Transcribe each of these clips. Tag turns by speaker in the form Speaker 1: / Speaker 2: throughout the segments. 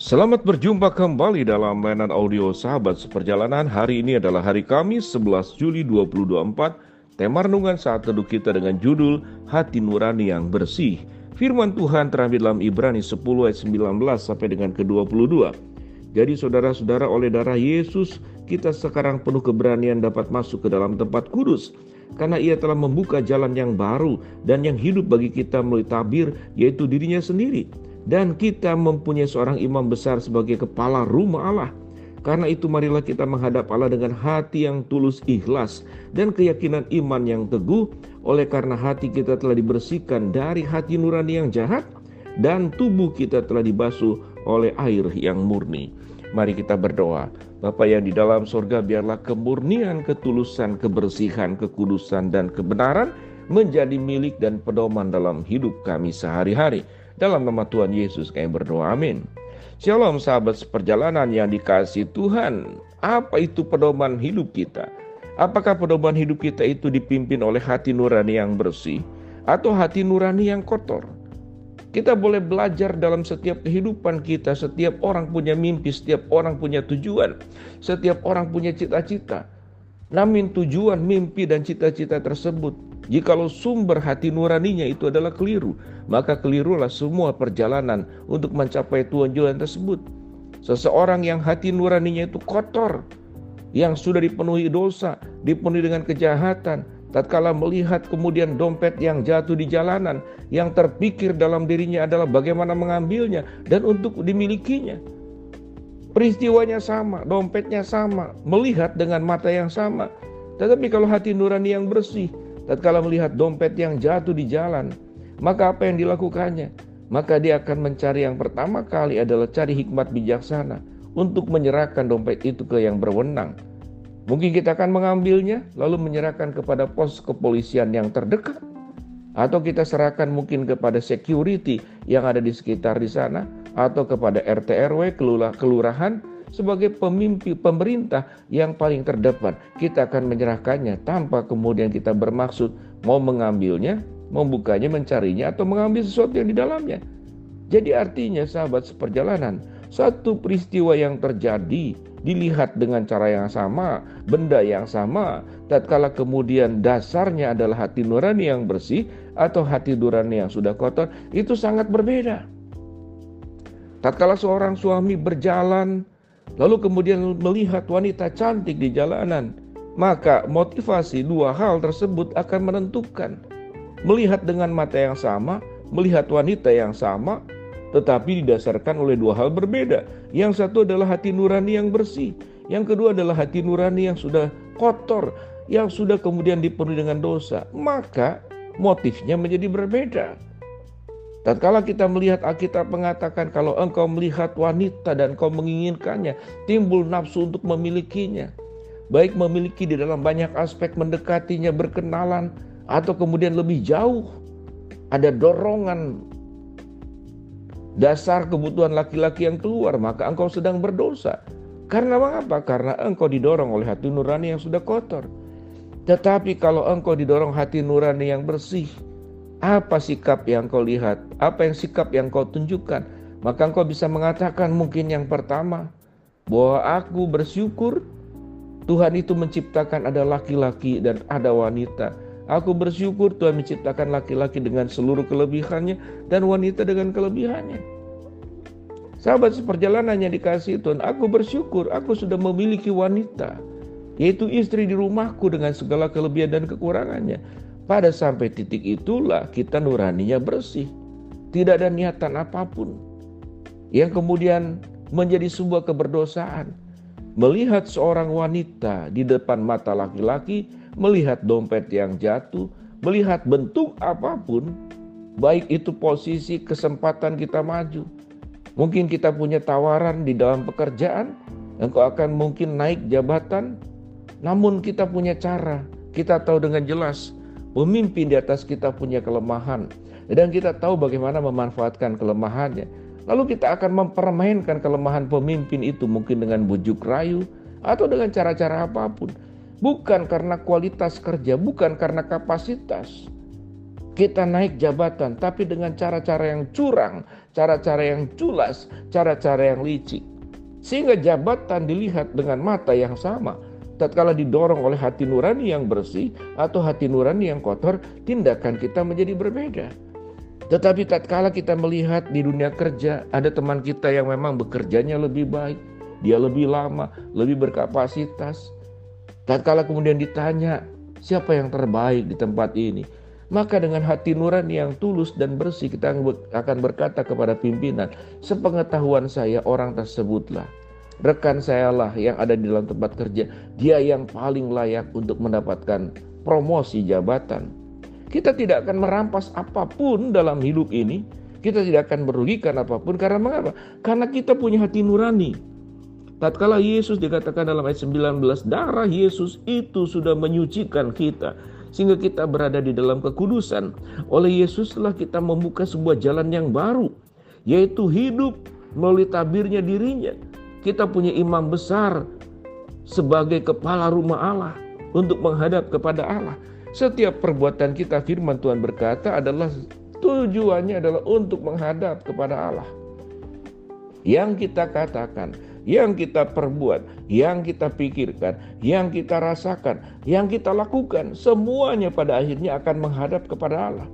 Speaker 1: Selamat berjumpa kembali dalam mainan audio Sahabat Seperjalanan. Hari ini adalah hari Kamis 11 Juli 2024. Tema renungan saat teduh kita dengan judul Hati Nurani yang Bersih. Firman Tuhan terambil dalam Ibrani 10 ayat 19 sampai dengan ke-22. Jadi saudara-saudara, oleh darah Yesus kita sekarang penuh keberanian dapat masuk ke dalam tempat kudus, karena Ia telah membuka jalan yang baru dan yang hidup bagi kita melalui tabir, yaitu dirinya sendiri. Dan kita mempunyai seorang imam besar sebagai kepala rumah Allah. Karena itu marilah kita menghadap Allah dengan hati yang tulus ikhlas dan keyakinan iman yang teguh. Oleh karena hati kita telah dibersihkan dari hati nurani yang jahat dan tubuh kita telah dibasuh oleh air yang murni. Mari kita berdoa. Bapa yang di dalam sorga, biarlah kemurnian, ketulusan, kebersihan, kekudusan, dan kebenaran menjadi milik dan pedoman dalam hidup kami sehari-hari. Dalam nama Tuhan Yesus kami berdoa, amin. Shalom sahabat seperjalanan yang dikasihi Tuhan. Apa itu pedoman hidup kita? Apakah pedoman hidup kita itu dipimpin oleh hati nurani yang bersih atau hati nurani yang kotor? Kita boleh belajar dalam setiap kehidupan kita. Setiap orang punya mimpi, setiap orang punya tujuan, setiap orang punya cita-cita. Namun tujuan, mimpi, dan cita-cita tersebut, jikalau sumber hati nuraninya itu adalah keliru, maka kelirulah semua perjalanan untuk mencapai tujuan tersebut. Seseorang yang hati nuraninya itu kotor, yang sudah dipenuhi dosa, dipenuhi dengan kejahatan, tatkala melihat kemudian dompet yang jatuh di jalanan, yang terpikir dalam dirinya adalah bagaimana mengambilnya dan untuk dimilikinya. Peristiwanya sama, dompetnya sama, melihat dengan mata yang sama. Tetapi kalau hati nurani yang bersih, tatkala melihat dompet yang jatuh di jalan, maka apa yang dilakukannya? Maka dia akan mencari yang pertama kali adalah cari hikmat bijaksana untuk menyerahkan dompet itu ke yang berwenang. Mungkin kita akan mengambilnya lalu menyerahkan kepada pos kepolisian yang terdekat, atau kita serahkan mungkin kepada security yang ada di sekitar di sana, atau kepada RT RW, kelurahan, sebagai pemimpin pemerintah yang paling terdepan. Kita akan menyerahkannya tanpa kemudian kita bermaksud mau mengambilnya, membukanya, mencarinya, atau mengambil sesuatu yang di dalamnya. Jadi artinya sahabat seperjalanan, satu peristiwa yang terjadi dilihat dengan cara yang sama, benda yang sama, tatkala kemudian dasarnya adalah hati nurani yang bersih atau hati nurani yang sudah kotor, itu sangat berbeda. Tatkala seorang suami berjalan, lalu kemudian melihat wanita cantik di jalanan, maka motivasi dua hal tersebut akan menentukan. Melihat dengan mata yang sama, melihat wanita yang sama, tetapi didasarkan oleh dua hal berbeda. Yang satu adalah hati nurani yang bersih, yang kedua adalah hati nurani yang sudah kotor, yang sudah kemudian dipenuhi dengan dosa. Maka motifnya menjadi berbeda. Tatkala kita melihat, Alkitab mengatakan kalau engkau melihat wanita dan engkau menginginkannya, timbul nafsu untuk memilikinya. Baik memiliki di dalam banyak aspek, mendekatinya, berkenalan, atau kemudian lebih jauh. Ada dorongan dasar kebutuhan laki-laki yang keluar, maka engkau sedang berdosa. Karena mengapa? Karena engkau didorong oleh hati nurani yang sudah kotor. Tetapi kalau engkau didorong hati nurani yang bersih, apa sikap yang kau lihat? Apa yang sikap yang kau tunjukkan? Maka engkau bisa mengatakan mungkin yang pertama, bahwa aku bersyukur Tuhan itu menciptakan ada laki-laki dan ada wanita. Aku bersyukur Tuhan menciptakan laki-laki dengan seluruh kelebihannya dan wanita dengan kelebihannya. Sahabat seperjalanan yang dikasihi Tuhan, aku bersyukur aku sudah memiliki wanita, yaitu istri di rumahku dengan segala kelebihan dan kekurangannya. Pada sampai titik itulah kita nuraninya bersih. Tidak ada niatan apapun yang kemudian menjadi sebuah keberdosaan. Melihat seorang wanita di depan mata laki-laki, melihat dompet yang jatuh, melihat bentuk apapun, baik itu posisi, kesempatan kita maju. Mungkin kita punya tawaran di dalam pekerjaan, engkau akan mungkin naik jabatan, namun kita punya cara, kita tahu dengan jelas, pemimpin di atas kita punya kelemahan, dan kita tahu bagaimana memanfaatkan kelemahannya. Lalu kita akan mempermainkan kelemahan pemimpin itu mungkin dengan bujuk rayu atau dengan cara-cara apapun. Bukan karena kualitas kerja, bukan karena kapasitas. Kita naik jabatan tapi dengan cara-cara yang curang, cara-cara yang culas, cara-cara yang licik. Sehingga jabatan dilihat dengan mata yang sama. Tatkala didorong oleh hati nurani yang bersih atau hati nurani yang kotor, tindakan kita menjadi berbeda. Tetapi tatkala kita melihat di dunia kerja, ada teman kita yang memang bekerjanya lebih baik, dia lebih lama, lebih berkapasitas. Tatkala kemudian ditanya, siapa yang terbaik di tempat ini? Maka dengan hati nurani yang tulus dan bersih kita akan berkata kepada pimpinan, sepengetahuan saya orang tersebutlah, rekan saya lah yang ada di dalam tempat kerja, dia yang paling layak untuk mendapatkan promosi jabatan. Kita tidak akan merampas apapun dalam hidup ini, kita tidak akan merugikan apapun. Karena mengapa? Karena kita punya hati nurani. Tatkala Yesus dikatakan dalam ayat 19, darah Yesus itu sudah menyucikan kita, sehingga kita berada di dalam kekudusan. Oleh Yesuslah kita membuka sebuah jalan yang baru, yaitu hidup melalui tabirnya dirinya. Kita punya imam besar sebagai kepala rumah Allah untuk menghadap kepada Allah. Setiap perbuatan kita, firman Tuhan berkata, adalah tujuannya adalah untuk menghadap kepada Allah. Yang kita katakan, yang kita perbuat, yang kita pikirkan, yang kita rasakan, yang kita lakukan, semuanya pada akhirnya akan menghadap kepada Allah.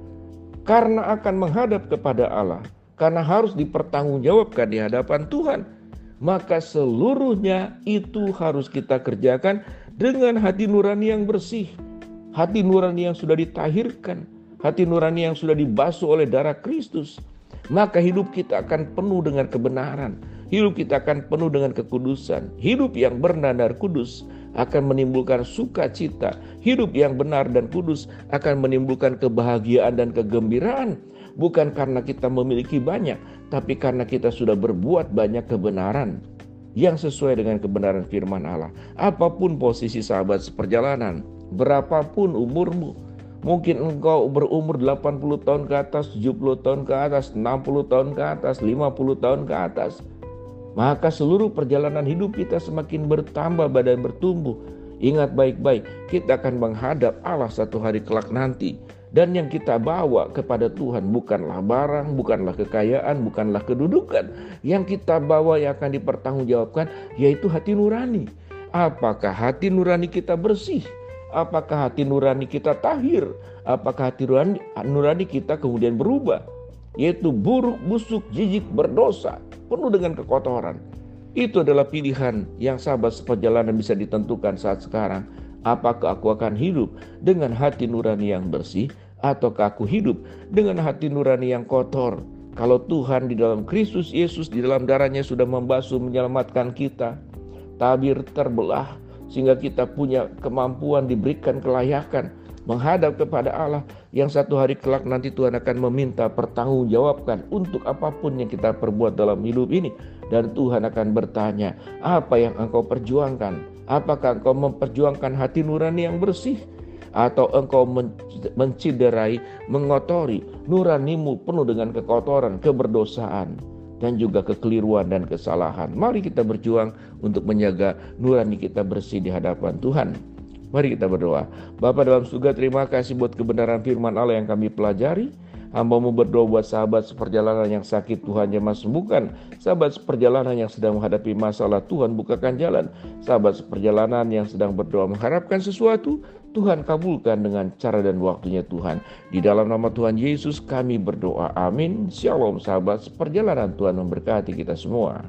Speaker 1: Karena akan menghadap kepada Allah, karena harus dipertanggungjawabkan di hadapan Tuhan, maka seluruhnya itu harus kita kerjakan dengan hati nurani yang bersih, hati nurani yang sudah ditahirkan, hati nurani yang sudah dibasuh oleh darah Kristus. Maka hidup kita akan penuh dengan kebenaran, hidup kita akan penuh dengan kekudusan. Hidup yang bernadar kudus akan menimbulkan sukacita. Hidup yang benar dan kudus akan menimbulkan kebahagiaan dan kegembiraan. Bukan karena kita memiliki banyak, tapi karena kita sudah berbuat banyak kebenaran yang sesuai dengan kebenaran firman Allah. Apapun posisi sahabat seperjalanan, berapapun umurmu, mungkin engkau berumur 80 tahun ke atas, 70 tahun ke atas, 60 tahun ke atas, 50 tahun ke atas. Maka seluruh perjalanan hidup kita semakin bertambah dan bertumbuh. Ingat baik-baik, kita akan menghadap Allah satu hari kelak nanti. Dan yang kita bawa kepada Tuhan bukanlah barang, bukanlah kekayaan, bukanlah kedudukan. Yang kita bawa yang akan dipertanggungjawabkan yaitu hati nurani. Apakah hati nurani kita bersih? Apakah hati nurani kita tahir? Apakah hati nurani kita kemudian berubah? Yaitu buruk, busuk, jijik, berdosa, penuh dengan kekotoran. Itu adalah pilihan yang sahabat seperjalanan bisa ditentukan saat sekarang. Apakah aku akan hidup dengan hati nurani yang bersih, ataukah aku hidup dengan hati nurani yang kotor? Kalau Tuhan di dalam Kristus Yesus, di dalam darahnya sudah membasuh menyelamatkan kita, tabir terbelah, sehingga kita punya kemampuan, diberikan kelayakan menghadap kepada Allah yang satu hari kelak nanti Tuhan akan meminta pertanggungjawabkan untuk apapun yang kita perbuat dalam hidup ini. Dan Tuhan akan bertanya, apa yang engkau perjuangkan? Apakah engkau memperjuangkan hati nurani yang bersih? Atau engkau menciderai, mengotori nuranimu penuh dengan kekotoran, keberdosaan, dan juga kekeliruan dan kesalahan? Mari kita berjuang untuk menjaga nurani kita bersih di hadapan Tuhan. Mari kita berdoa. Bapa dalam surga, terima kasih buat kebenaran firman Allah yang kami pelajari. Hamba-Mu berdoa buat sahabat seperjalanan yang sakit, Tuhan jamah sembuhkan. Sahabat seperjalanan yang sedang menghadapi masalah, Tuhan bukakan jalan. Sahabat seperjalanan yang sedang berdoa mengharapkan sesuatu, Tuhan kabulkan dengan cara dan waktunya Tuhan. Di dalam nama Tuhan Yesus kami berdoa. Amin. Shalom sahabat seperjalanan, Tuhan memberkati kita semua.